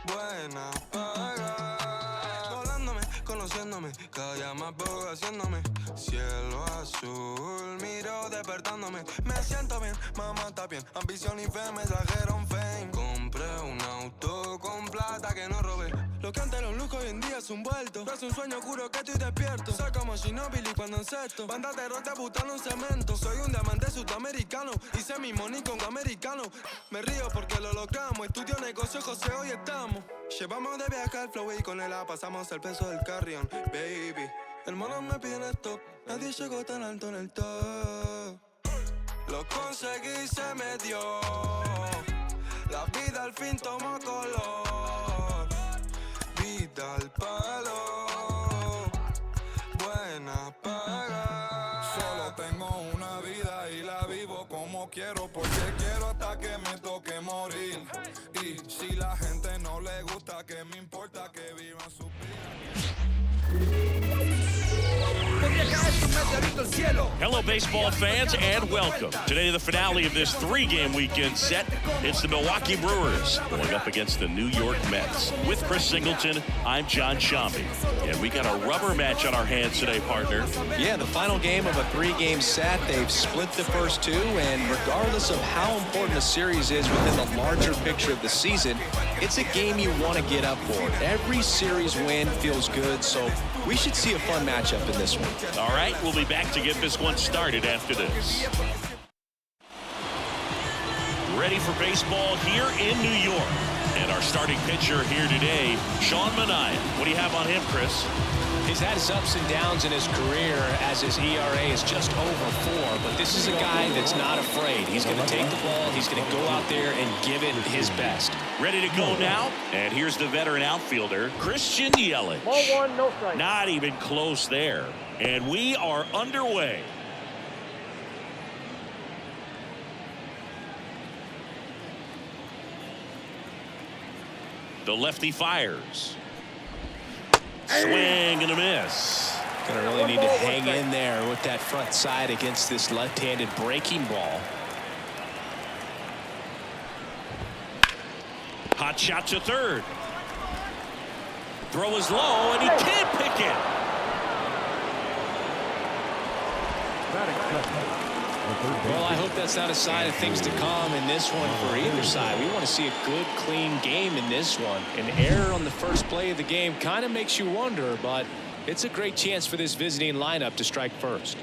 buena paga. Volándome, conociéndome, cada día más voy haciéndome. Cielo azul, miro despertándome. Me siento bien, mamá está bien. Ambición y fe me trajeron fame. Compré un auto con plata que no robé. Lo que antes era un lujo hoy en día es un vuelto. Es un sueño juro que estoy despierto. Soy como Ginóbili cuando encesto. Banda de rock debutando un cemento. Soy un diamante sudamericano. Hice mi money con americano. Me río porque lo logramos. Estudio negocio, José, hoy estamos. Llevamos de viaje al flow y con él pasamos el peso del carrion. Baby, el mono me pide en stop. Nadie llegó tan alto en el top. Lo conseguí, se me dio. La vida al fin tomó color. Vida al palo, buena paga. Solo tengo una vida y la vivo como quiero, porque quiero hasta que me toque morir. Y si la gente no le gusta, que me importa que vivan su Hello, baseball fans, and welcome. Today, the finale of this three-game weekend set. It's the Milwaukee Brewers going up against the New York Mets. With Chris Singleton, I'm John Shambi. And we got a rubber match on our hands today, partner. Yeah, the final game of a three-game set. They've split the first two, and regardless of how important the series is within the larger picture of the season, it's a game you want to get up for. Every series win feels good, so we should see a fun matchup in this one. All right, we'll be back to get this one started after this. Ready for baseball here in New York. And our starting pitcher here today, Sean Manaea. What do you have on him, Chris? He's had his ups and downs in his career as his ERA is just over 4, but this is a guy that's not afraid. He's going to take the ball, he's going to go out there and give it his best. Ready to go now? And here's the veteran outfielder, Christian Yelich. Ball one, no strike. Not even close there. And we are underway. The lefty fires. Swing and a miss. Gonna really need to hang in there with that front side against this left-handed breaking ball. Hot shot to third. Throw is low, and he can't pick it. Well, I hope that's not a sign of things to come in this one for either side. We want to see a good, clean game in this one. An error on the first play of the game kind of makes you wonder, but it's a great chance for this visiting lineup to strike first.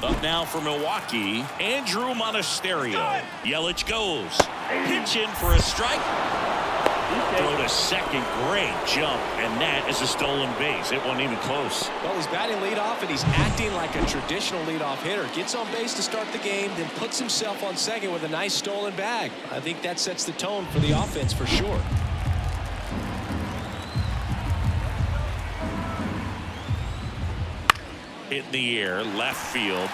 Up now for Milwaukee, Andrew Monasterio. Yelich goes. Pitch in for a strike. Throw to second. Great jump. And that is a stolen base. It wasn't even close. Well, he's batting leadoff, and he's acting like a traditional leadoff hitter. Gets on base to start the game, then puts himself on second with a nice stolen bag. I think that sets the tone for the offense for sure. Hit in the air, left field.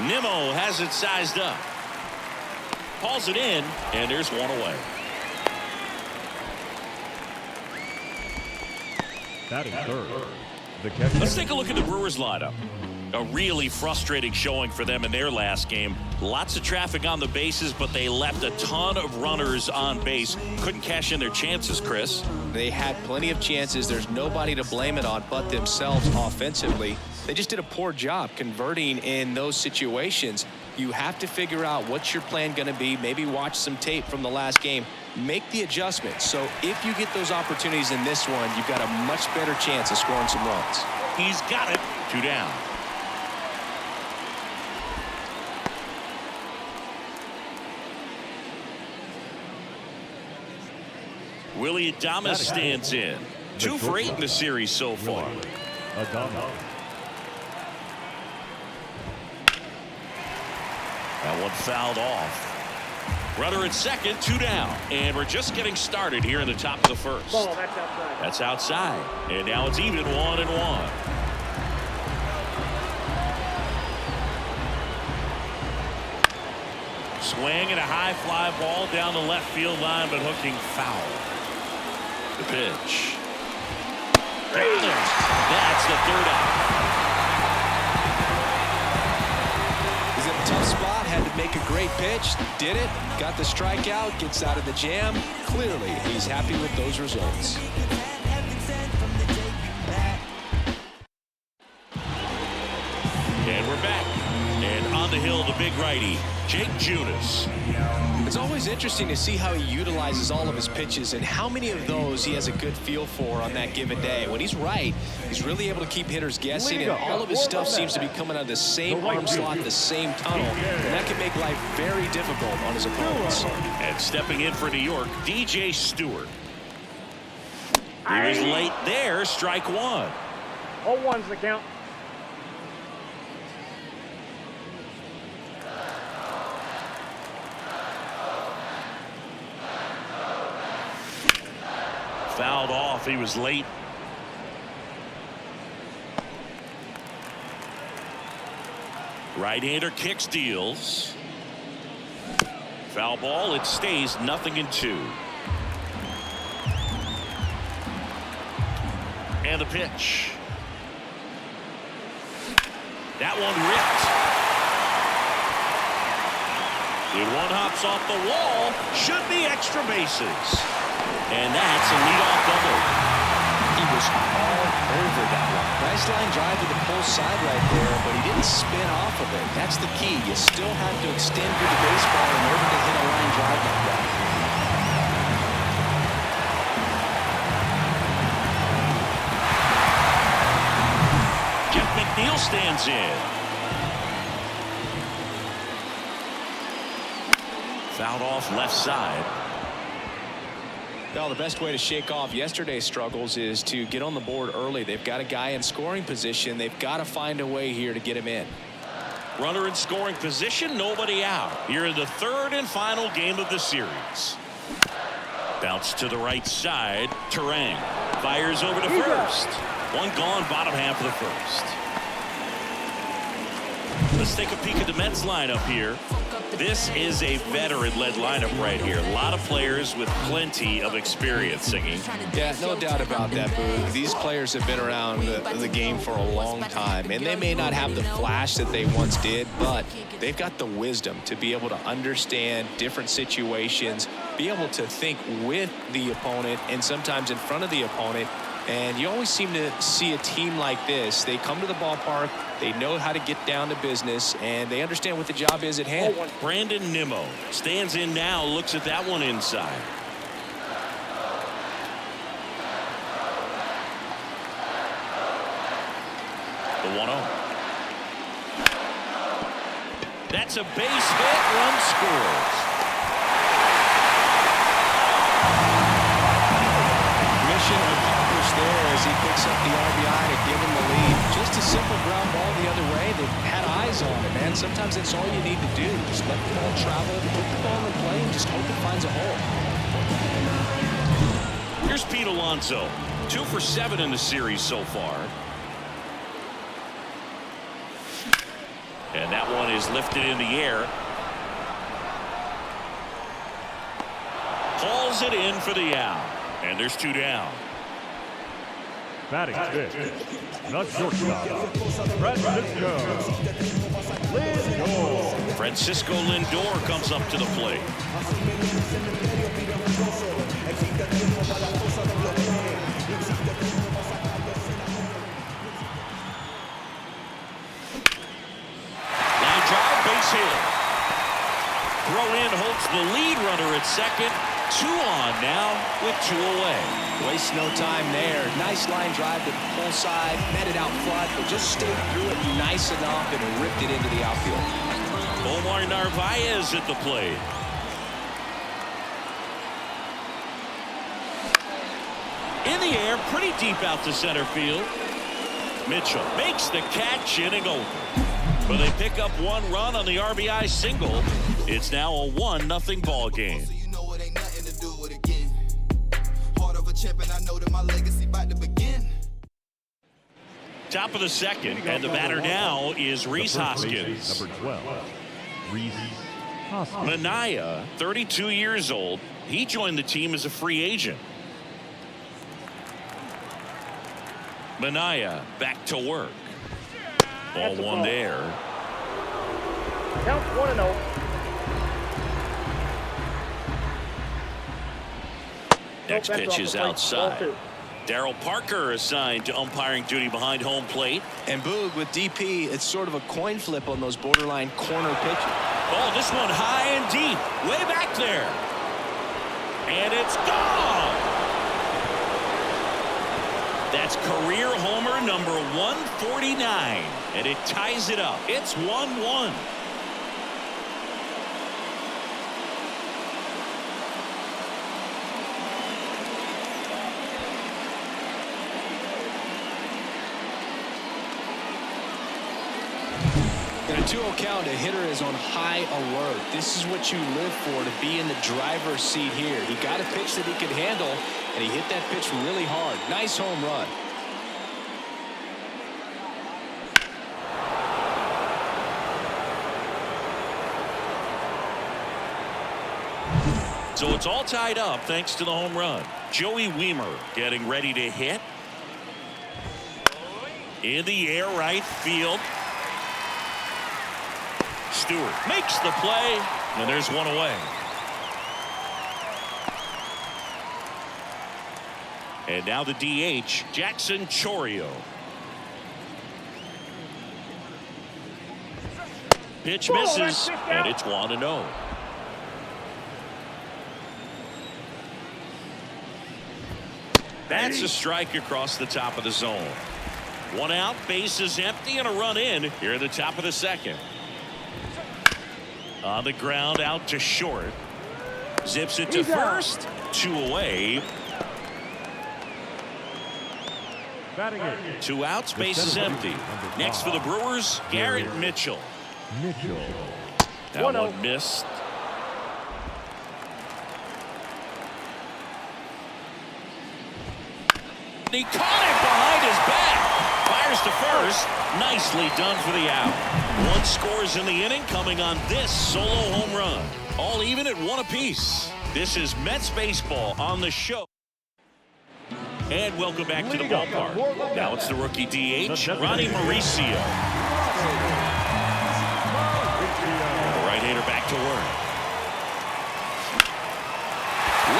Nimmo has it sized up. Calls it in, and there's one away. Batting third, the catcher. Let's take a look at the Brewers lineup. A really frustrating showing for them in their last game. Lots of traffic on the bases, but they left a ton of runners on base. Couldn't cash in their chances, Chris. They had plenty of chances. There's nobody to blame it on but themselves offensively. They just did a poor job converting in those situations. You have to figure out what's your plan going to be. Maybe watch some tape from the last game. Make the adjustments. So if you get those opportunities in this one, you've got a much better chance of scoring some runs. He's got it. 2 down. Willie Adames stands in. 2 for 8 in the series so far. That one fouled off. Runner at second, 2 down. And we're just getting started here in the top of the first. Ball, that's outside. That's outside. And now it's even 1-1. Swing and a high fly ball down the left field line, but hooking foul. The pitch. Got him. That's the third out. He's in a tough spot, had to make a great pitch, did it, got the strikeout, gets out of the jam. Clearly, he's happy with those results. And we're back. And on the hill, the big righty, Jake Junis. It's always interesting to see how he utilizes all of his pitches and how many of those he has a good feel for on that given day. When he's right, he's really able to keep hitters guessing, and all of his stuff seems to be coming out of the same arm slot, the same tunnel, and that can make life very difficult on his opponents. And stepping in for New York, DJ Stewart. He was late there, strike one. 0-1's the count. Fouled off. He was late. Right-hander kicks, deals. Foul ball. It stays 0-2. And the pitch. That one ripped. When one hops off the wall, should be extra bases. And that's a leadoff double. He was all over that one. Nice line drive to the pull side right there, but he didn't spin off of it. That's the key. You still have to extend through the baseball in order to hit a line drive like that. Jeff McNeil stands in. Fouled off left side. Well, the best way to shake off yesterday's struggles is to get on the board early. They've got a guy in scoring position. They've got to find a way here to get him in. Runner in scoring position, nobody out. Here in the third and final game of the series. Bounce to the right side. Terang fires over to first. One gone, bottom half of the first. Let's take a peek at the Mets lineup here. This is a veteran-led lineup right here. A lot of players with plenty of experience singing. Yeah, no doubt about that, Boo. These players have been around the game for a long time, and they may not have the flash that they once did, but they've got the wisdom to be able to understand different situations, be able to think with the opponent and sometimes in front of the opponent. And you always seem to see a team like this. They come to the ballpark, they know how to get down to business, and they understand what the job is at hand. Brandon Nimmo stands in now, looks at that one inside. The 1-0. That's a base hit, run scores. Mission accomplished there as he picks up the RBI to give him the lead. Just a simple ground ball the other way. They had eyes on it, man. Sometimes that's all you need to do. Just let the ball travel, put the ball in play, and just hope it finds a hole. Here's Pete Alonso. 2 for 7 in the series so far. And that one is lifted in the air. Hauls it in for the out. And there's 2 down. Batting fifth, the shortstop, Francisco Lindor. Francisco Lindor comes up to the plate. Line drive, base hit. Throw in holds the lead runner at second. 2 on now with 2 away. Waste no time there. Nice line drive to the pull side, met it out front, but just stayed through it nice enough and ripped it into the outfield. Omar Narvaez at the plate. In the air, pretty deep out to center field. Mitchell makes the catch, inning over. But they pick up 1 run on the RBI single. It's now a 1-0 ball game. Top of the second, and the batter now is Rhys Hoskins. Number 12, Rhys Hoskins. Manaya, 32 years old. He joined the team as a free agent. Minaya back to work. Ball one there. Count 1-0. Next pitch is outside. Darryl Parker assigned to umpiring duty behind home plate. And Boog with DP, it's sort of a coin flip on those borderline corner pitches. Oh, this one high and deep, way back there. And it's gone. That's career homer number 149. And it ties it up. It's 1-1. In a 2-0 count, a hitter is on high alert. This is what you live for, to be in the driver's seat here. He got a pitch that he could handle, and he hit that pitch really hard. Nice home run. So it's all tied up thanks to the home run. Joey Wiemer getting ready to hit. In the air, right field. Stewart makes the play, and there's one away. And now the DH, Jackson Chourio. Pitch misses, and it's 1-0. That's a strike across the top of the zone. One out, bases empty, and a run in here at the top of the second. On the ground, out to short. Zips it to first. 2 away. 2 outs, bases empty. Next for the Brewers, Garrett Mitchell. That one missed. He caught it behind his back. Fires to first. Nicely done for the out. 1 scores in the inning, coming on this solo home run. All even at 1 apiece. This is Mets baseball on the show. And welcome back to the ballpark. Now it's the rookie DH, Ronnie Mauricio. The right-hander back to work.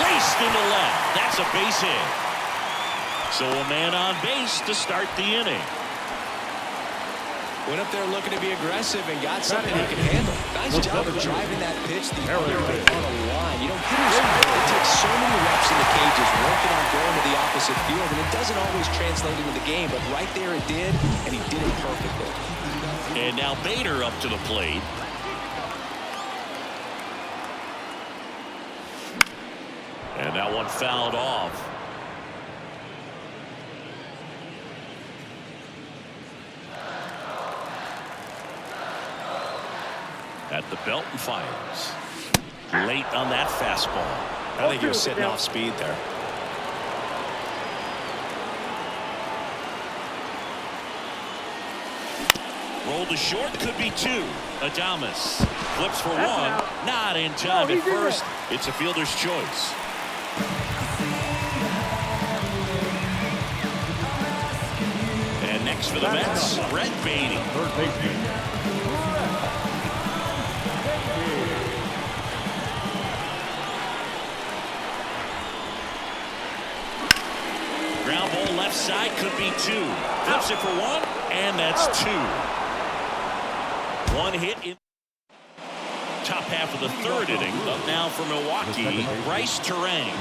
Laced into left. That's a base hit. So a man on base to start the inning. Went up there looking to be aggressive and got something he can handle. Nice job of driving that pitch the other way on a line. You know, hitters take so many reps in the cages working on going to the opposite field, and it doesn't always translate into the game, but right there it did, and he did it perfectly. And now Bader up to the plate. And that one fouled off. At the belt and fires. Late on that fastball. I think he was sitting off speed there. Roll to short, could be 2. Adames flips for 1. Not in time at first. It's a fielder's choice. And next for the Mets, Brett Beatty. Ground ball left side, could be 2. Flips it for 1, and that's 2. 1 hit in top half of the 3rd inning. Up now for Milwaukee, Bryce Terang.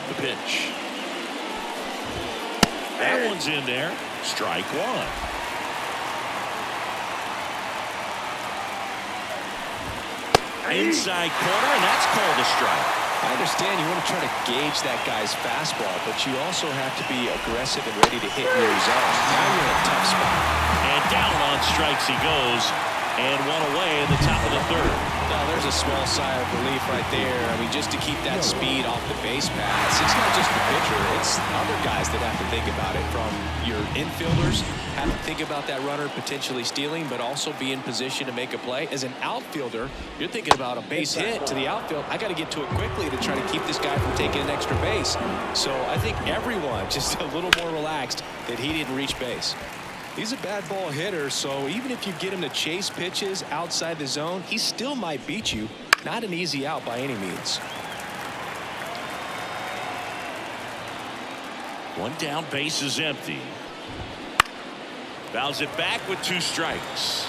The pitch. That one's in there. Strike 1. Inside corner, and that's called a strike. I understand you want to try to gauge that guy's fastball, but you also have to be aggressive and ready to hit in your zone. Now you're in a tough spot. And down on strikes he goes, and 1 away in the top of the 3rd. Now there's a small sigh of relief right there. I mean, just to keep that speed off the base paths. It's not just the pitcher, it's it's other guys that have to think about it. From your infielders, have to think about that runner potentially stealing, but also be in position to make a play. As an outfielder, you're thinking about a base hit to the outfield. I got to get to it quickly to try to keep this guy from taking an extra base. So I think everyone just a little more relaxed that he didn't reach base. He's a bad ball hitter, so even if you get him to chase pitches outside the zone, he still might beat you. Not an easy out by any means. One down, base is empty. Fouls it back with 2 strikes.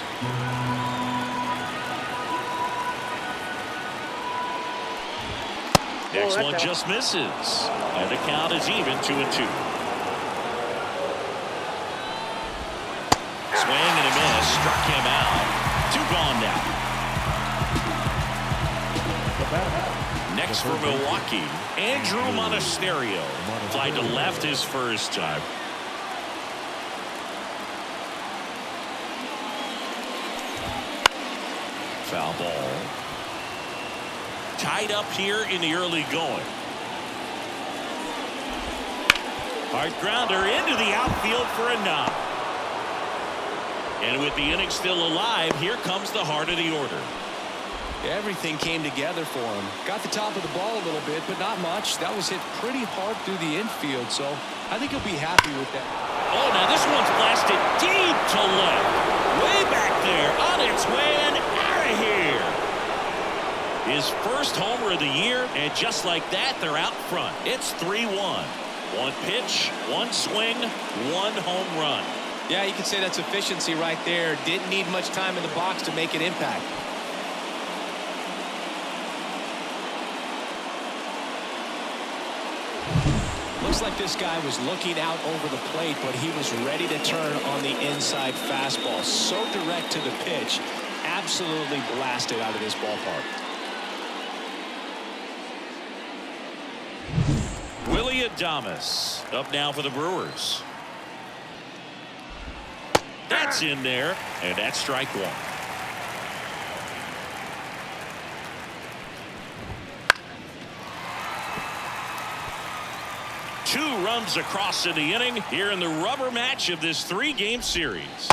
Next one just misses. And the count is even, 2-2. Swing and a miss, struck him out. 2 gone now. Next for Milwaukee, Andrew Monasterio. Fly to left his first time. Foul ball. Tied up here in the early going. Hard grounder into the outfield for a knock. And with the inning still alive, here comes the heart of the order. Everything came together for him. Got the top of the ball a little bit, but not much. That was hit pretty hard through the infield, so I think he'll be happy with that. Oh, now this one's blasted deep to left. Way back there, on its way and out of here. His first homer of the year, and just like that, they're out front. It's 3-1. 1 pitch, 1 swing, 1 home run. Yeah, you can say that's efficiency right there. Didn't need much time in the box to make an impact. Looks like this guy was looking out over the plate, but he was ready to turn on the inside fastball. So direct to the pitch. Absolutely blasted out of this ballpark. Willie Adames up now for the Brewers. That's in there, and that's strike 1. Two runs across in the inning here in the rubber match of this 3-game series.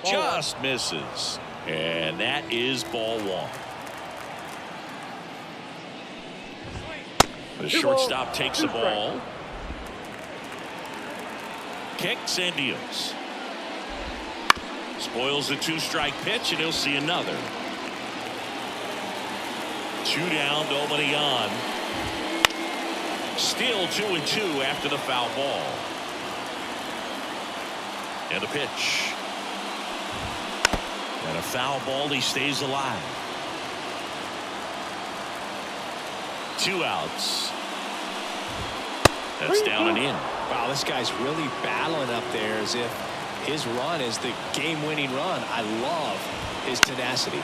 Just misses. And that is ball 1. The shortstop takes the ball. Kicks and deals. Spoils the 2-strike pitch, and he'll see another. 2 down, nobody on. Still 2-2 after the foul ball. And a pitch. And a foul ball. He stays alive. 2 outs. That's down and in. Wow, this guy's really battling up there as if his run is the game-winning run. I love his tenacity.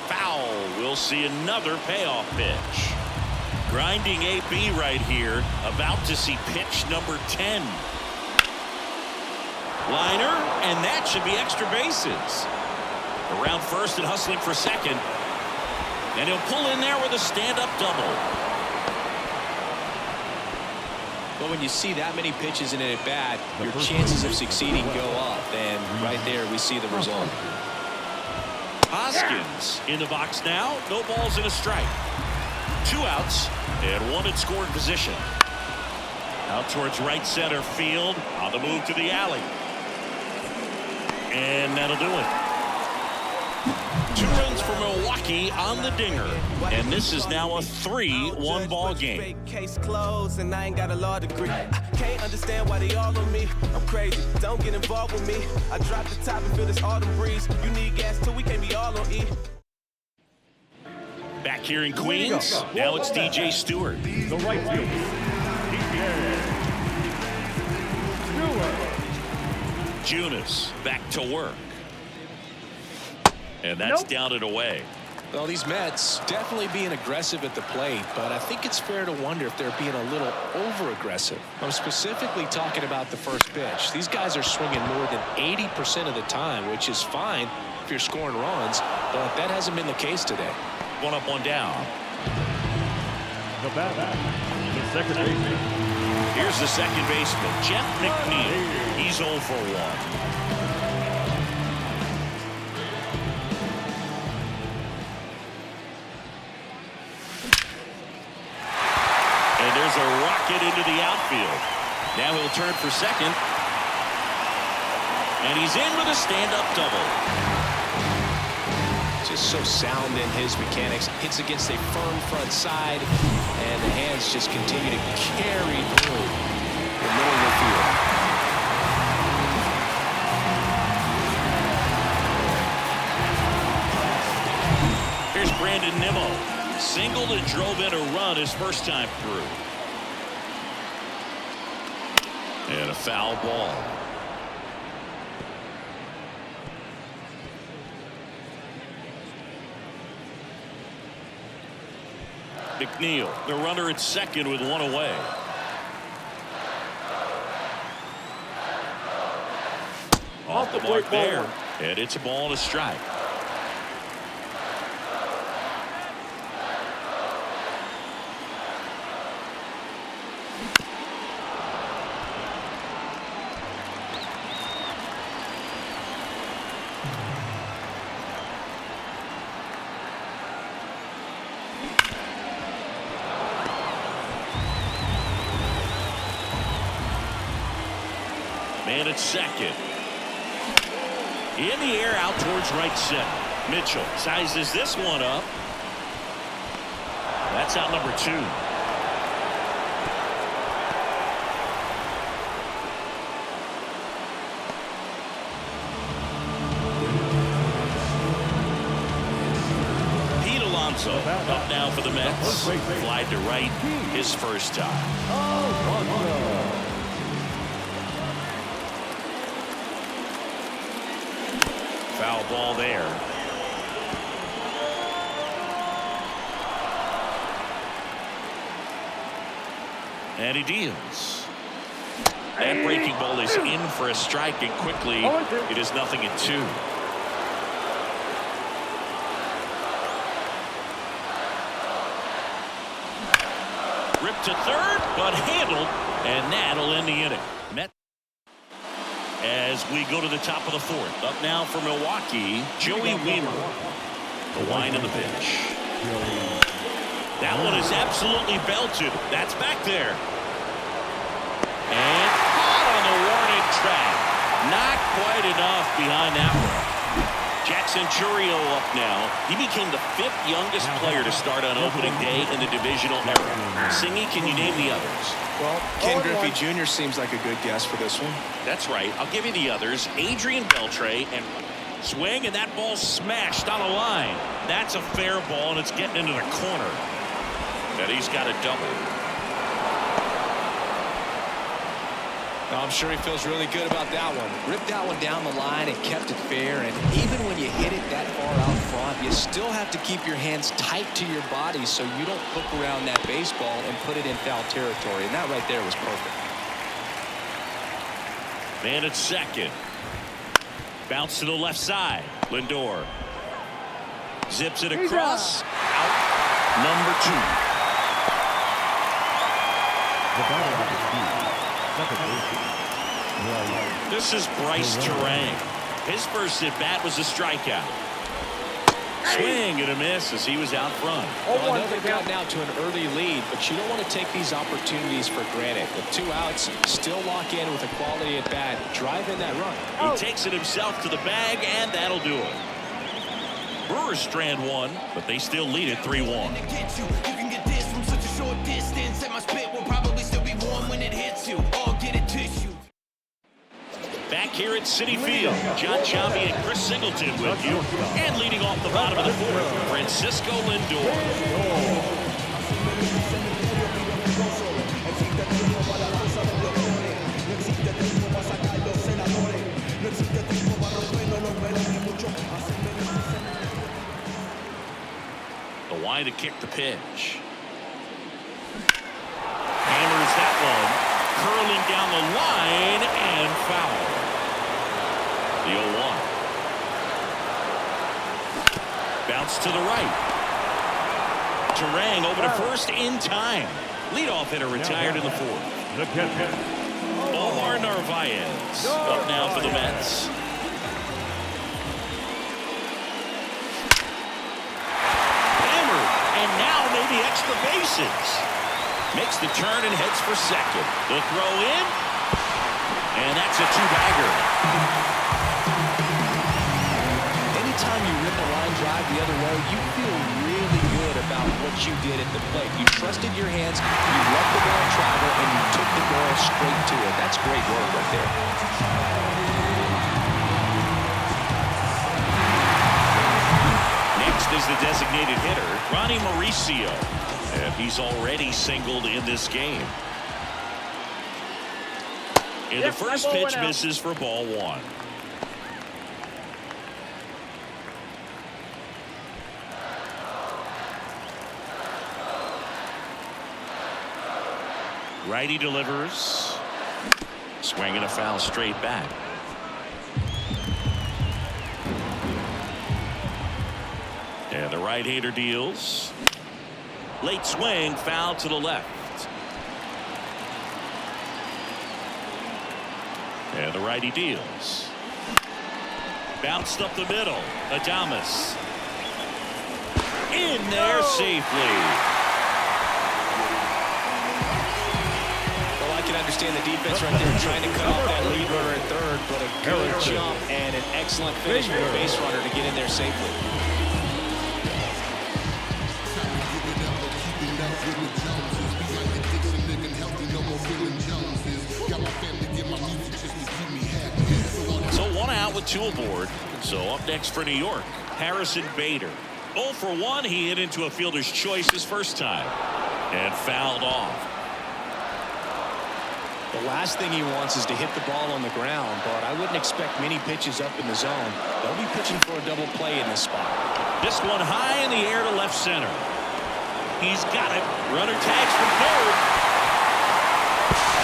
Foul. We'll see another payoff pitch. Grinding AB right here. About to see pitch number 10. Liner, and that should be extra bases. Around first and hustling for second. And he'll pull in there with a stand-up double. Well, when you see that many pitches in an at-bat, your chances of succeeding go up. And right there, we see the result. Hoskins in the box now. No balls and a strike. 2 outs and 1 in scoring position. Out towards right center field. On the move to the alley. And that'll do it. 2 runs for Milwaukee on the dinger. And this is now a 3-1 ball game. Case closed and I ain't got a law degree. I can't understand why they all on me. I'm crazy. Don't get involved with me. I drop the top and feel this autumn breeze. You need gas too. We can't be all on E. Back here in Queens. Now it's DJ Stewart. The right field. Junis back to work. And that's down and away. Well, these Mets definitely being aggressive at the plate, but I think it's fair to wonder if they're being a little over-aggressive. I'm specifically talking about the first pitch. These guys are swinging more than 80% of the time, which is fine if you're scoring runs, but that hasn't been the case today. 1 up, 1 down. The batter, the second baseman, Here's the second baseman, Jeff McNeil. He's 0 for 1. And there's a rocket into the outfield. Now he'll turn for second. And he's in with a stand-up double. Just so sound in his mechanics. Hits against a firm front side, and the hands just continue to carry through the middle of the field. Here's Brandon Nimmo. Singled and drove in a run his first time through. And a foul ball. McNeil, the runner at second with one away. Off the mark there. And it's a ball and a strike. Man at second. In the air out towards right center. Mitchell sizes this one up. That's out number 2. Pete Alonso up now for the Mets. Fly to right his first time. Foul ball there. And he deals. That breaking ball is in for a strike, and quickly it is 0-2. Ripped to third, but handled, and that'll end the inning. Met as we go to the top of the 4th. Up now for Milwaukee, Joey Wiemer. The line of the pitch. That one is absolutely belted. That's back there. And caught on the warning track. Not quite enough behind that one. Jackson Churio up now. He became the 5th youngest player to start on opening day in the divisional era. Singy, can you name the others? Well, Ken Griffey Jr. seems like a good guess for this one. That's right. I'll give you the others. Adrian Beltre, and swing, and that ball smashed on a line. That's a fair ball, and it's getting into the corner. And he's got a double. Now, I'm sure he feels really good about that one. Ripped that one down the line and kept it fair. And even when you hit it that far out front, you still have to keep your hands tight to your body so you don't hook around that baseball and put it in foul territory. And that right there was perfect. Man at second. Bounce to the left side. Lindor zips it across. Out number 2. This is Bryce Terang. His first at bat was a strikeout. Swing and a miss as he was out front. Well, I know they've gotten out to an early lead, but you don't want to take these opportunities for granted. With 2 outs, still lock in with a quality at bat. Drive in that run. He takes it himself to the bag, and that'll do it. Brewers strand 1, but they still lead it 3-1. You can get this from such a short distance, and my spit will probably still be warm when it hits you. Or get a tissue. Back here at Citi Field, John Chambi and Chris Singleton with you. And leading off the bottom of the 4th, Francisco Lindor. The line to kick the pitch. Hammers that one. Curling down the line and foul. The 0-1. Bounce to the right. Terang over to first in time. Leadoff hitter retired in the 4th. the catcher. Omar Narvaez up now for the Mets. Hammered, and now maybe extra bases. Makes the turn and heads for second. The throw in, and that's a two-bagger. Anytime you rip a line drive the other way, you feel really good about what you did at the plate. You trusted your hands, you let the ball travel, and you took the ball straight to it. That's great work right there. Next is the designated hitter, Ronnie Mauricio. And he's already singled in this game. And the first pitch misses for ball one. Righty delivers. Swing and a foul straight back. And the right-hander deals. Late swing, foul to the left. And the righty deals. Bounced up the middle. Adames. In there safely. Well, I can understand the defense right there trying to cut off that lead runner at third, but a good jump and an excellent finish for the base runner to get in there safely. So one out with two aboard. So up next for New York, Harrison Bader. 0 for 1. He hit into a fielder's choice his first time and fouled off. The last thing he wants is to hit the ball on the ground, but I wouldn't expect many pitches up in the zone. They'll be pitching for a double play in this spot. This one high in the air to left center. He's got it. Runner tags from third.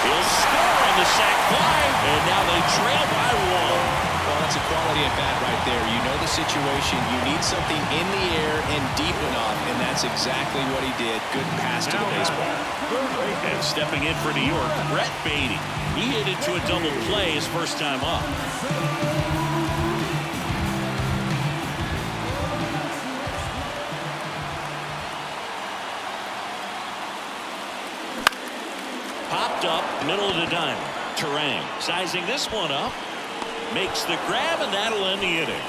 He'll score on the sac fly, and now they trail by 1. Well, that's a quality at bat right there. You know the situation. You need something in the air and deep enough, and that's exactly what he did. Good pass to the baseball. And stepping in for New York, Brett Beatty. He hit into a double play his first time up. Popped up, middle of the diamond. Terang sizing this one up. Makes the grab, and that'll end the inning.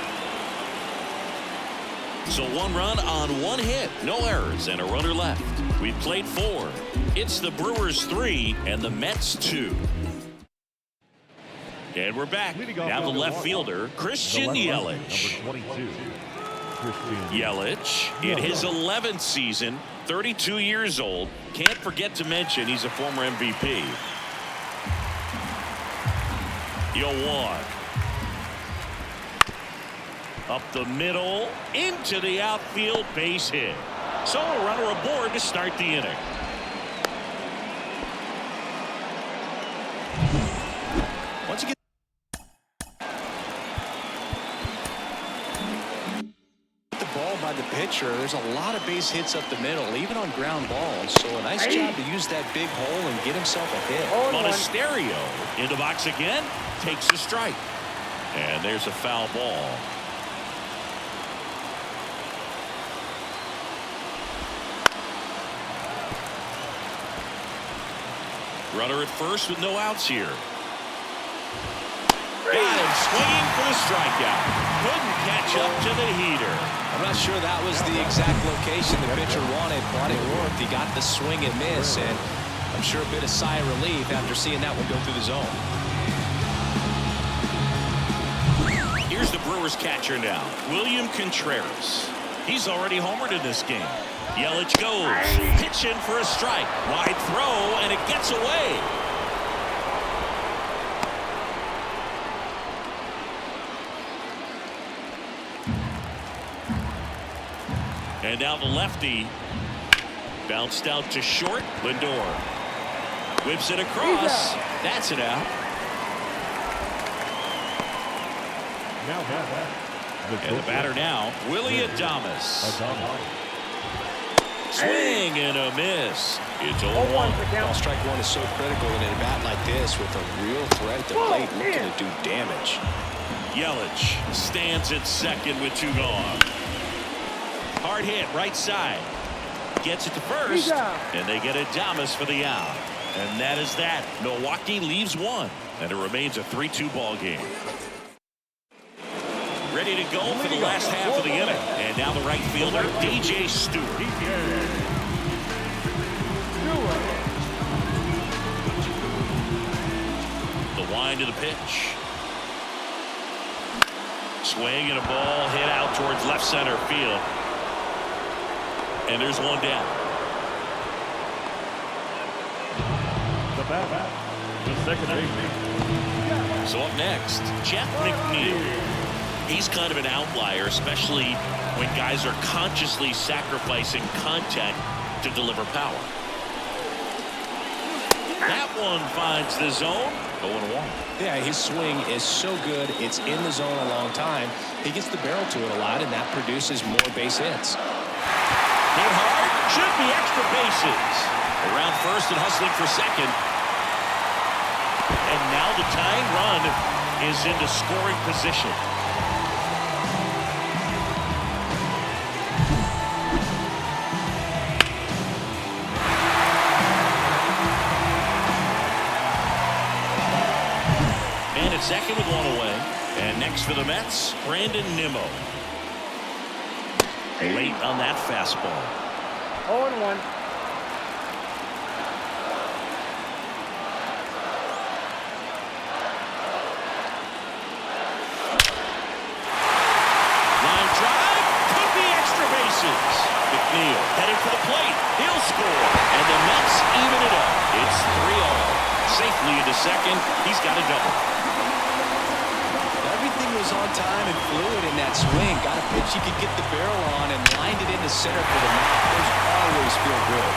So 1 run on 1 hit. No errors and a runner left. We've played 4. It's the Brewers 3 and the Mets 2. And we're back. Now the left fielder, Christian Yelich. Number 22. Yelich in his 11th season, 32 years old. Can't forget to mention he's a former MVP. 0-1. Up the middle, into the outfield, base hit. So a runner aboard to start the inning. Once you get the ball by the pitcher, there's a lot of base hits up the middle, even on ground balls. So a nice job to use that big hole and get himself a hit. Monasterio in the box again, takes a strike. And there's a foul ball. Runner at first with no outs here. Got him swinging for the strikeout. Couldn't catch up to the heater. I'm not sure that was the exact location the pitcher wanted, but it worked. He got the swing and miss, and I'm sure a bit of sigh of relief after seeing that one go through the zone. Here's the Brewers catcher now, William Contreras. He's already homered in this game. Yelich goes, pitching for a strike. Wide throw, and it gets away. And now the lefty bounced out to short. Lindor whips it across. That's it out. And the batter now, Willie Adames. Swing and a miss. It's 0-1. Well, strike one is so critical in a bat like this with a real threat at the plate looking to do damage. Yelich stands at second with 2 gone. Hard hit right side. Gets it to first. And they get Adames for the out. And that is that. Milwaukee leaves 1. And it remains a 3-2 ball game. Ready to go for the last half of the inning. And now the right fielder, DJ Stewart. The wind of the pitch. Swing and a ball hit out towards left center field. And there's one down. The bat, the second baseman. So up next, Jeff McNeil. He's kind of an outlier, especially when guys are consciously sacrificing contact to deliver power. That one finds the zone. 0-1. Yeah, his swing is so good. It's in the zone a long time. He gets the barrel to it a lot, and that produces more base hits. Hit hard. Should be extra bases. Around first and hustling for second. And now the tying run is into scoring position. Man at second with 1 away. And next for the Mets, Brandon Nimmo. Late on that fastball. 0-1. Line drive, could be extra bases. McNeil headed for the plate. He'll score. And the Mets even it up. It's 3-0. Safely into second. He's got a double. Everything was on time and fluid in that swing. Got a pitch he could get the barrel on and lined it into center for the Mets. Those always feel good.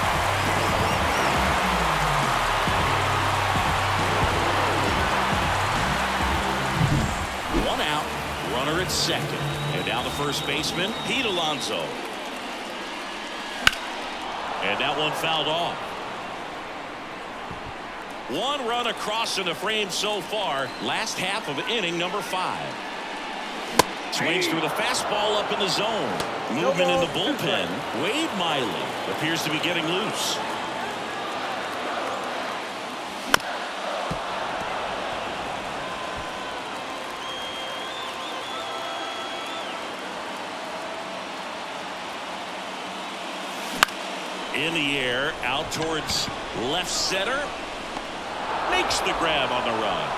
One out, runner at second. And now the first baseman, Pete Alonso. And that one fouled off. 1 run across in the frame so far. Last half of inning number 5. Swings through the fastball up in the zone. Movement in the bullpen. Wade Miley appears to be getting loose. In the air, out towards left center. Makes the grab on the run.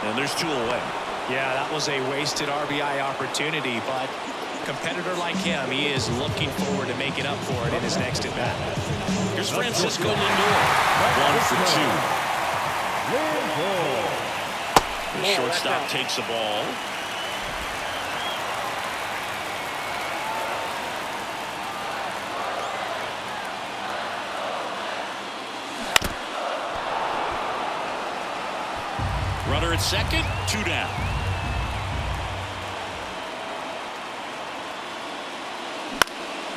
And there's 2 away. Yeah, that was a wasted RBI opportunity, but a competitor like him, he is looking forward to making up for it in his next at bat. Here's Francisco Lindor. 1 for 2. The shortstop takes the ball. Runner at second, 2 down.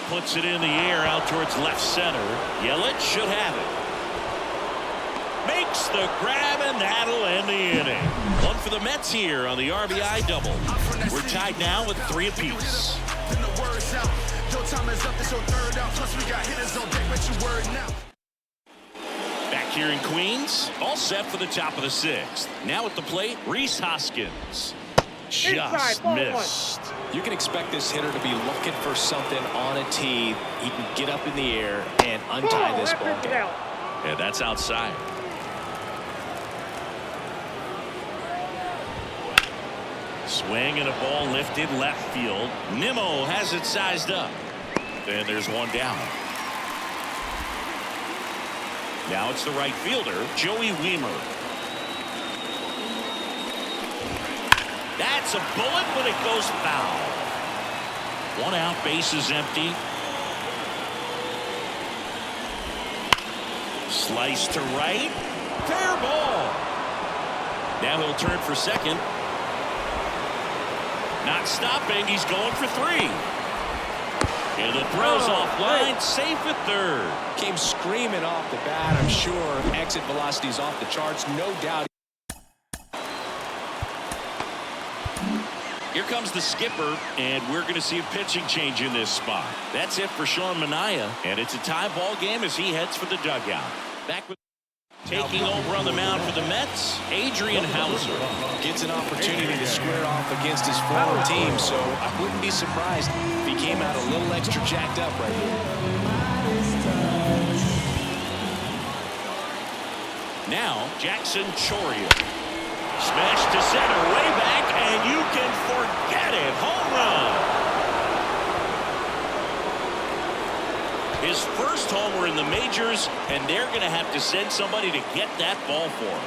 Puts it in the air out towards left center. Yelich should have it. Makes the grab, and that'll end the inning. 1 for the Mets here on the RBI double. We're tied now with 3 apiece. Back here in Queens, all set for the top of the 6th. Now at the plate, Rhys Hoskins. Just missed. You can expect this hitter to be looking for something on a tee. He can get up in the air and untie this ball game. Yeah, that's outside. Swing and a ball lifted left field. Nimmo has it sized up. And there's 1 down. Now it's the right fielder, Joey Wiemer. That's a bullet, but it goes foul. 1 out, base is empty. Slice to right. Fair ball. Now he'll turn for second. Not stopping. He's going for 3. And the throw's offline, safe at third. Came screaming off the bat, I'm sure. Exit velocity's off the charts, no doubt. Here comes the skipper, and we're going to see a pitching change in this spot. That's it for Sean Manaea, and it's a tie ball game as he heads for the dugout. Back with taking over on the mound for the Mets, Adrian Hauser. Gets an opportunity to square off against his former team, so I wouldn't be surprised if he came out a little extra jacked up right here. Now, Jackson Choria. Smash to center, way back, and you can forget it. Home run. His first homer in the majors, and they're going to have to send somebody to get that ball for him.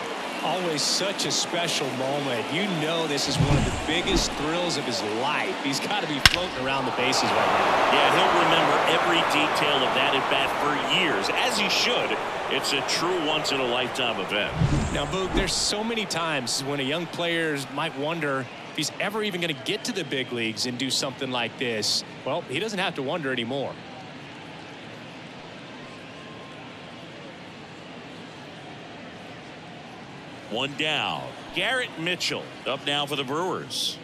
Always such a special moment. You know this is one of the biggest thrills of his life. He's got to be floating around the bases right now. Yeah, he'll remember every detail of that at bat for years, as he should. It's a true once-in-a-lifetime event. Now, Boog, there's so many times when a young player might wonder if he's ever even going to get to the big leagues and do something like this. Well, he doesn't have to wonder anymore. One down. Garrett Mitchell up now for the Brewers.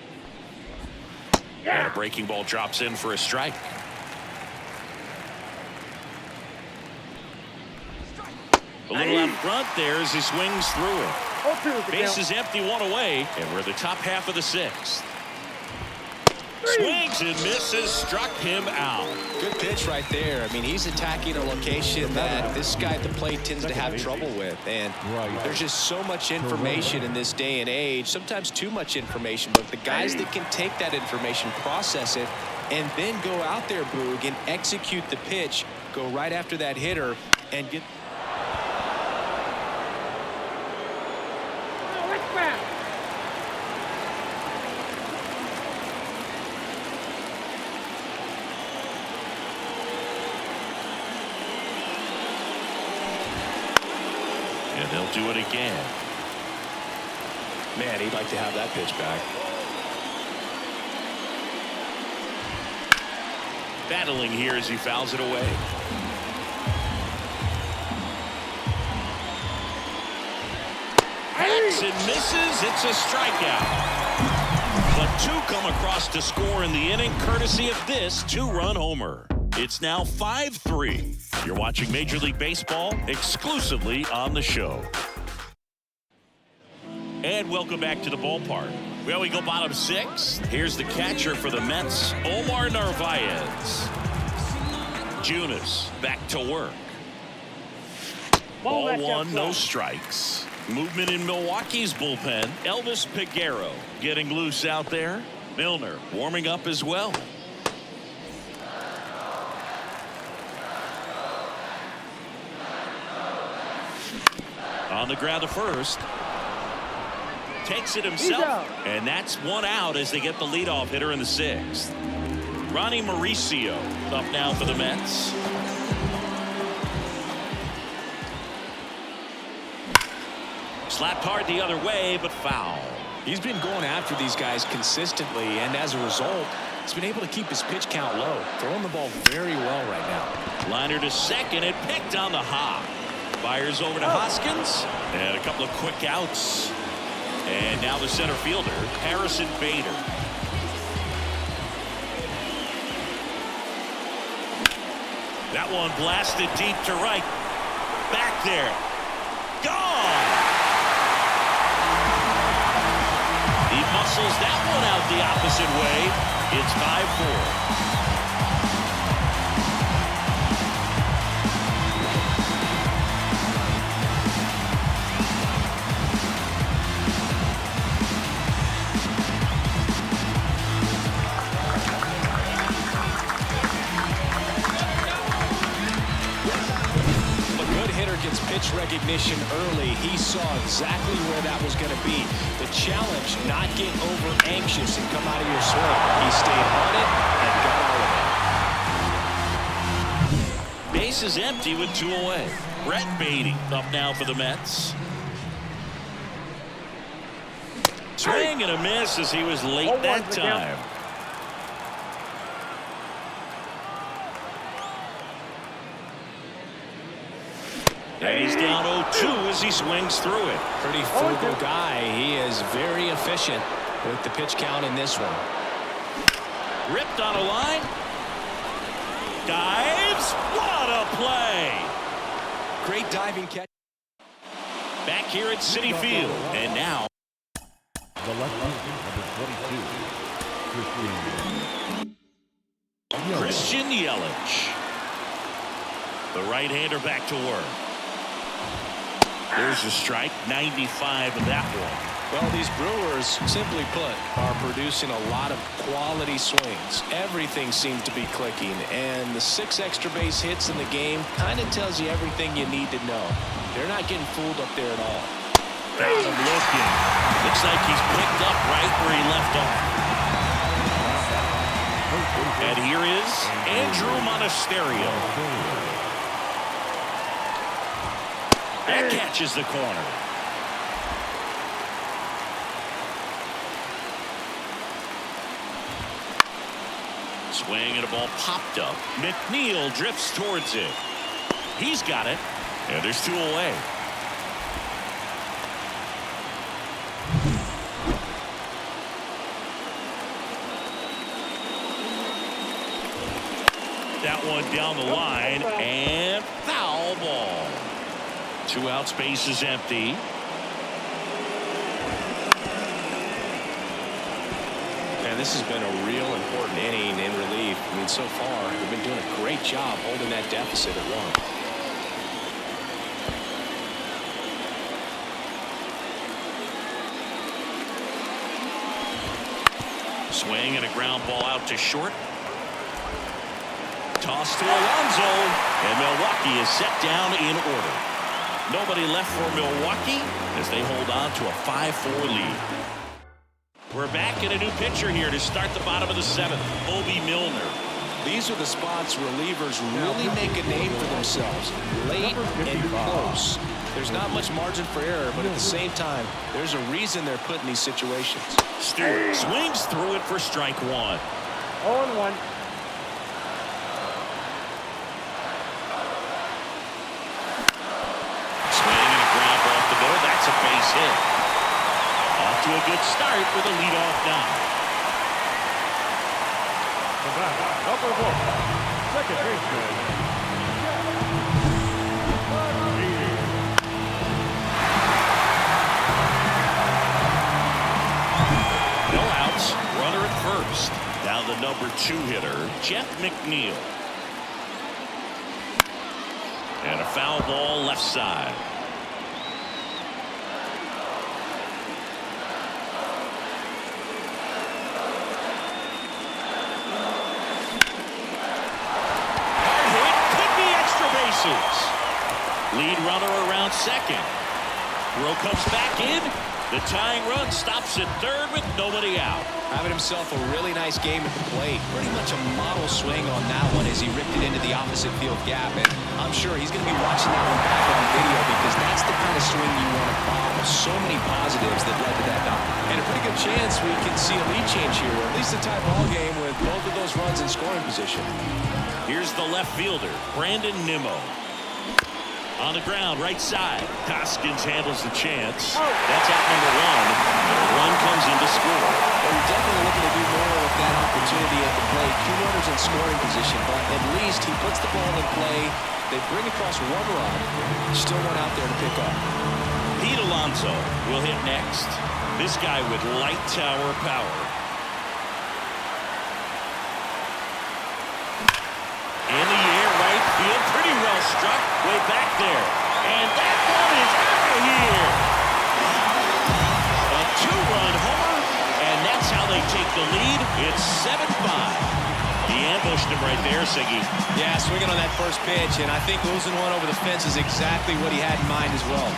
And a breaking ball drops in for a strike. A little out front there as he swings through it. Base is empty, one away, and we're at the top half of the sixth. Swings and misses, struck him out. Good pitch right there. I mean, he's attacking a location that this guy at the plate tends to have trouble with. And there's just so much information in this day and age, sometimes too much information. But the guys that can take that information, process it, and then go out there, Boog, and execute the pitch, go right after that hitter, and get... And they'll do it again. Man, he'd like to have that pitch back. Battling here as he fouls it away. Hacks and misses. It's a strikeout. But two come across to score in the inning, courtesy of this two-run homer. It's now 5-3. You're watching Major League Baseball exclusively on the show. And welcome back to the ballpark. Well, we go bottom six. Here's the catcher for the Mets, Omar Narvaez. Junis back to work. Ball one, no strikes. Movement in Milwaukee's bullpen. Elvis Peguero getting loose out there. Milner warming up as well. On the ground to first. Takes it himself. And that's one out as they get the leadoff hitter in the sixth. Ronnie Mauricio up now for the Mets. Slapped hard the other way, but foul. He's been going after these guys consistently, and as a result, he's been able to keep his pitch count low. Throwing the ball very well right now. Liner to second and picked on the hop. Fires over to Hoskins. And a couple of quick outs. And now the center fielder, Harrison Bader. That one blasted deep to right. Back there. Gone! He muscles that one out the opposite way. It's 5-4. Pitch recognition early. He saw exactly where that was going to be. The challenge, not get over anxious and come out of your swing. He stayed on it and got all of it. Base is empty with two away. Brett Beatty up now for the Mets. Swing and a miss as he was late that time. And he's down 0-2 as he swings through it. Pretty frugal guy. He is very efficient with the pitch count in this one. Ripped on a line. Dives. What a play. Great diving catch. Back here at Citi Field. And now The left number 22. Christian Yelich. The right-hander back to work. There's a strike. 95 of that one. Well, these Brewers, simply put, are producing a lot of quality swings. Everything seems to be clicking, and the 6 extra base hits in the game kind of tells you everything you need to know. They're not getting fooled up there at all. Got him looking. Looks like he's picked up right where he left off. And here is Andrew Monasterio. That catches the corner. Swing and a ball popped up. McNeil drifts towards it. He's got it. And there's 2 away. That one down the line and foul ball. 2 outs, base is empty. And this has been a real important inning in relief. I mean, so far, they've been doing a great job holding that deficit at 1. Swing and a ground ball out to short. Toss to Alonso, and Milwaukee is set down in order. Nobody left for Milwaukee as they hold on to a 5-4 lead. We're back in a new pitcher here to start the bottom of the 7th, Bobby Milner. These are the spots relievers really make a name for themselves, late and close. There's not much margin for error, but at the same time, there's a reason they're put in these situations. Stewart swings through it for strike 1. 0-1. That's a base hit. Off to a good start with a leadoff now. Number 1, second baseman. No outs. Runner at first. Now the number 2 hitter, Jeff McNeil. And a foul ball left side. Lead runner around second. Throw comes back in. The tying run stops at third with nobody out. Having himself a really nice game at the plate. Pretty much a model swing on that one as he ripped it into the opposite field gap. And I'm sure he's going to be watching that one back on video because that's the kind of swing you want to follow. So many positives that led to that knock. And a pretty good chance we can see a lead change here, or at least a tie ball game with both of those runs in scoring position. Here's the left fielder, Brandon Nimmo. On the ground, right side. Hoskins handles the chance. That's out number 1. And a run comes in to score. Well, you're definitely looking to do more with that opportunity at the plate. 2 runners in scoring position, but at least he puts the ball in play. They bring across 1 run. Still one out there to pick up. Pete Alonso will hit next. This guy with light tower power. In the air, right field, pretty well struck, way back there. And that one is out of here. A 2-run homer, and that's how they take the lead. It's 7-5. He ambushed him right there, Siggy. Yeah, swinging on that first pitch, and I think losing one over the fence is exactly what he had in mind as well.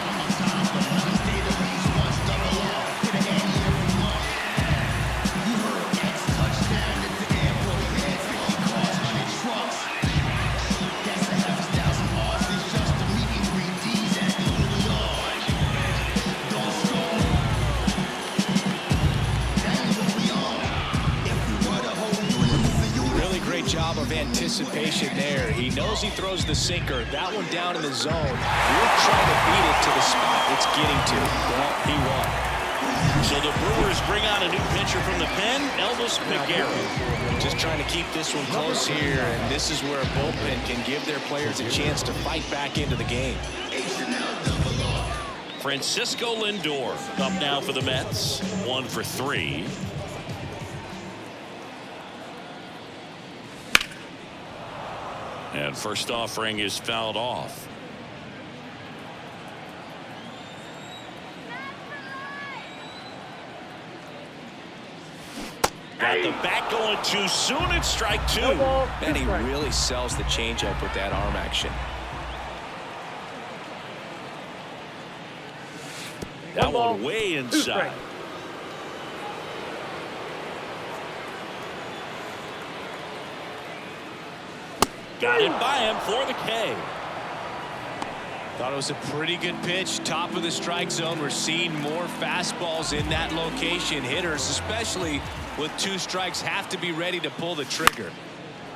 Job of anticipation there. He knows he throws the sinker. That one down in the zone. We're trying to beat it to the spot it's getting to. Well, he won. So the Brewers bring on a new pitcher from the pen, Elvis Peguero. Just trying to keep this one close here, and this is where a bullpen can give their players a chance to fight back into the game. Francisco Lindor up now for the Mets. 1 for 3. And first offering is fouled off. Got the bat going too soon. It's strike 2. And he really sells the changeup with that arm action. That one way inside. Got it by him for the K. Thought it was a pretty good pitch. Top of the strike zone. We're seeing more fastballs in that location. Hitters, especially with 2 strikes, have to be ready to pull the trigger.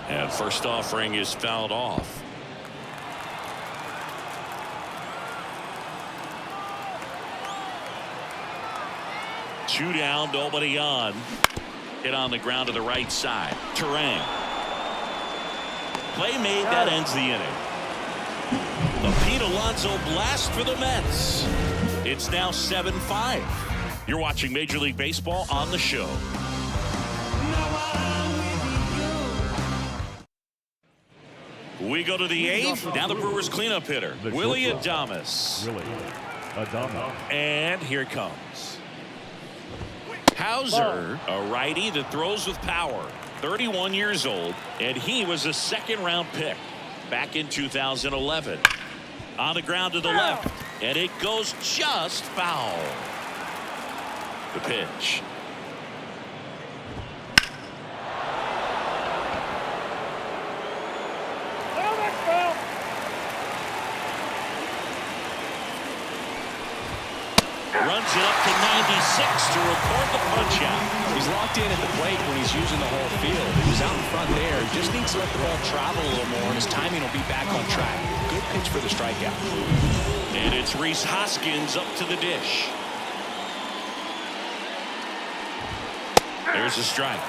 And first offering is fouled off. Two down, nobody on. Hit on the ground to the right side. Terang. Play made, that ends the inning. A Pete Alonso blast for the Mets. It's now 7-5. You're watching Major League Baseball on the show. We go to the 8th. Now the Brewers cleanup hitter, Willie Adames. And here it comes. Hauser, a righty that throws with power. 31 years old, and he was a second-round pick back in 2011. On the ground to the left, and it goes just foul. The pitch. Runs it up to 96 to record the punch out. He's locked in at the plate when he's using the whole field. He was out in front there. He just needs to let the ball travel a little more, and his timing will be back on track. Good pitch for the strikeout. And it's Rhys Hoskins up to the dish. There's a strike.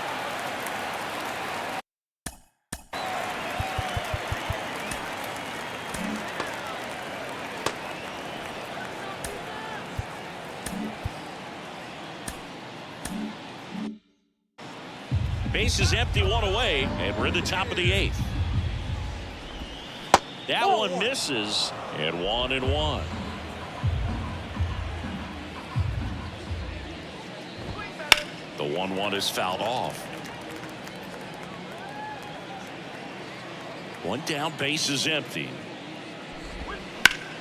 Base is empty, 1 away, and we're at the top of the 8th. That one misses, and 1-1. The 1-1 is fouled off. One down, base is empty.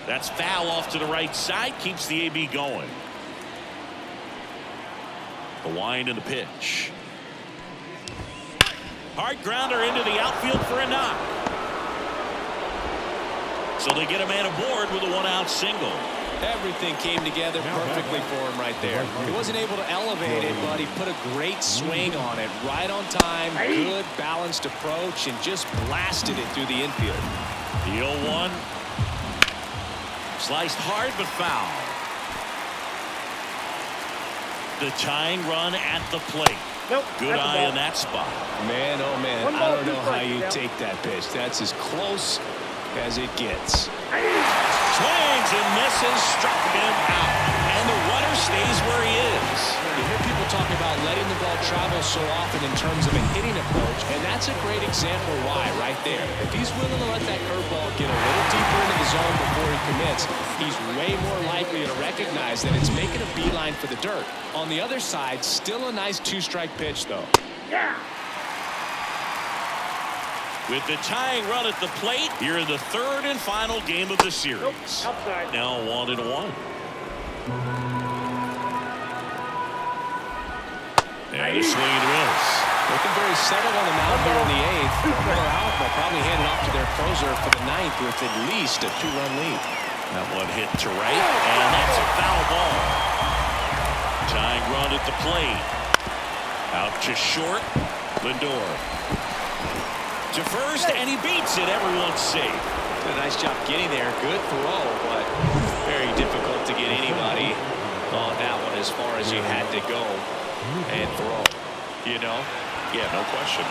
That's foul off to the right side, keeps the AB going. The wind and the pitch. Hard grounder into the outfield for a knock. So they get a man aboard with a 1-out single. Everything came together perfectly for him right there. He wasn't able to elevate it, but he put a great swing on it. Right on time, good balanced approach, and just blasted it through the infield. The 0-1. Sliced hard but foul. The tying run at the plate. Good eye in that spot. Man, oh man, I don't know how you take that pitch. That's as close as it gets. Swings and misses, struck him out. And the runner stays where he is. You hear people talk about letting the ball travel so often in terms of a hitting approach, and that's a great example why right there. If he's willing to let that curveball get a little deeper into the zone before he commits, he's way more likely to recognize that it's making a beeline for the dirt. On the other side, still a nice 2-strike pitch, though. With the tying run at the plate, here in the 3rd and final game of the series. Now 1-1. And a swing and a miss. Looking very settled on the mound here in the 8th. They're out. They'll probably hand it off to their closer for the 9th with at least a 2-run lead. That one hit to right, and that's a foul ball. Tying run at the plate. Out to short. Lindor. To first, and he beats it. Everyone's safe. Did a nice job getting there. Good throw, but very difficult to get anybody on that one as far as you had to go and throw. You know? Yeah, no question.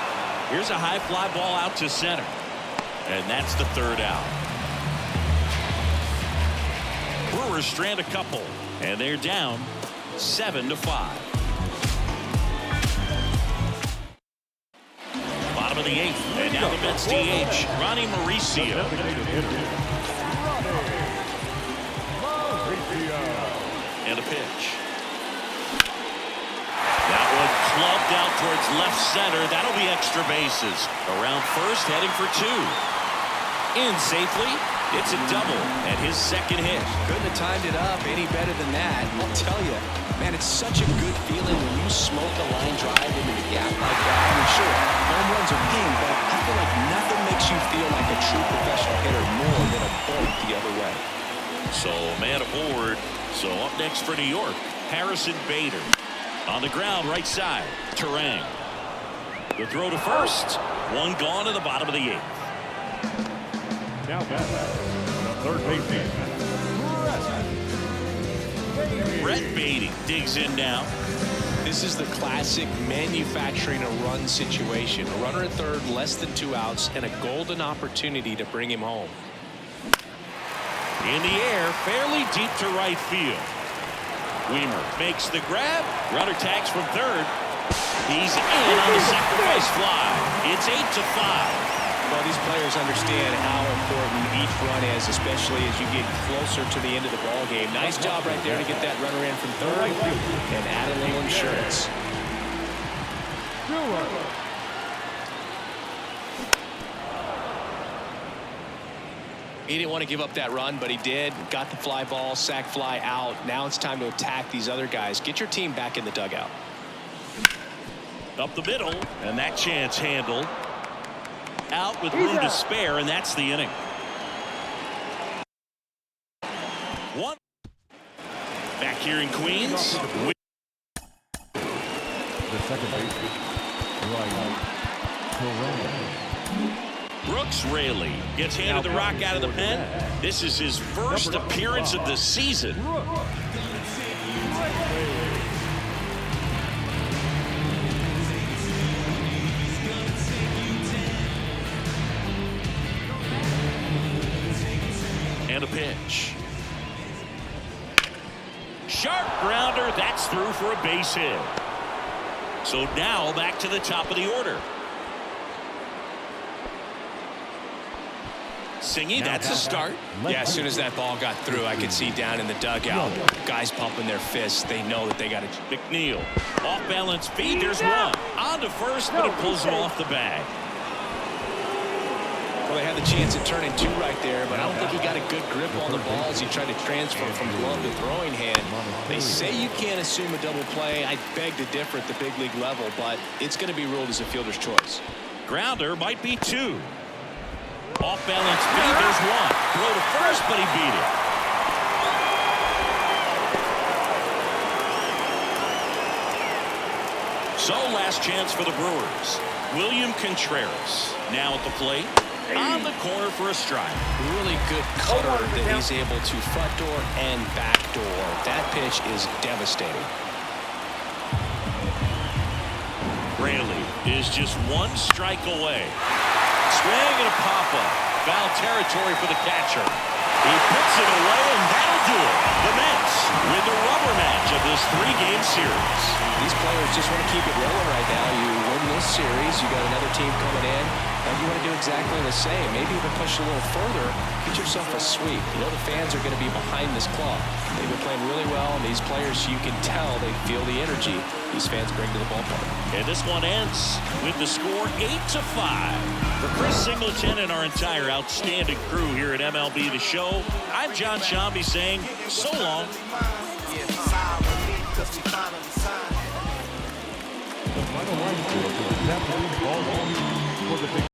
Here's a high fly ball out to center. And that's the third out. Brewers strand a couple, and they're down 7-5. Bottom of the 8th, and now the Mets DH, Ronnie Mauricio. And a pitch. That one clubbed out towards left center. That'll be extra bases. Around first, heading for 2. In safely. It's a double and his second hit. Couldn't have timed it up any better than that. I'll tell you, man, it's such a good feeling when you smoke a line drive into the gap like that. I mean, sure, home runs are king, but I feel like nothing makes you feel like a true professional hitter more than a bolt the other way. So a man aboard. So up next for New York, Harrison Bader. On the ground, right side, Terang. The throw to first. One gone to the bottom of the 8th. Now back, the third baseman, Brett Beatty digs in now. This is the classic manufacturing a run situation. A runner at third, less than 2 outs, and a golden opportunity to bring him home. In the air, fairly deep to right field. Weimer makes the grab. Runner tags from third. He's in on the sacrifice fly. It's 8-5. Well, these players understand how important each run is, especially as you get closer to the end of the ball game. Nice job right there to get that runner in from third and add a little insurance. He didn't want to give up that run, but he did. Got the fly ball, sac fly out. Now it's time to attack these other guys. Get your team back in the dugout. Up the middle, and that chance handled. Out with room to spare, and that's the inning. One. Back here in Queens. the second baseman, Brooks Raley gets handed the rock out of the pen. This is his first appearance of the season. And a pitch. Sharp grounder. That's through for a base hit. So now back to the top of the order. Singy, that's a start. Yeah, as soon as that ball got through, I could see down in the dugout, guys pumping their fists. They know that they got to. McNeil, off balance feed. There's one. On to first, but it pulls him off the bag. Well, they had the chance at turning 2 right there, but I don't think he got a good grip on the ball as he tried to transfer from glove to throwing hand. They say you can't assume a double play. I beg to differ at the big league level, but it's going to be ruled as a fielder's choice. Grounder might be 2. Off balance feed. There's one. Throw to first, but he beat it. So last chance for the Brewers. William Contreras now at the plate. On the corner for a strike. Really good cutter that he's able to front door and back door. That pitch is devastating. Raley is just 1 strike away. Swing and a pop-up. Foul territory for the catcher. He puts it away, and that'll do it. The Mets win the rubber match of this 3-game series. These players just want to keep it rolling right now. You win this series, you got another team coming in, and you want to do exactly the same. Maybe even push a little further, get yourself a sweep. You know the fans are going to be behind this club. They've been playing really well, and these players, you can tell they feel the energy these fans bring to the ballpark. And this one ends with the score 8-5. For Chris Singleton and our entire outstanding crew here at MLB The Show, I'm John Shambi saying so long. the final line score for the Japanese ball game for the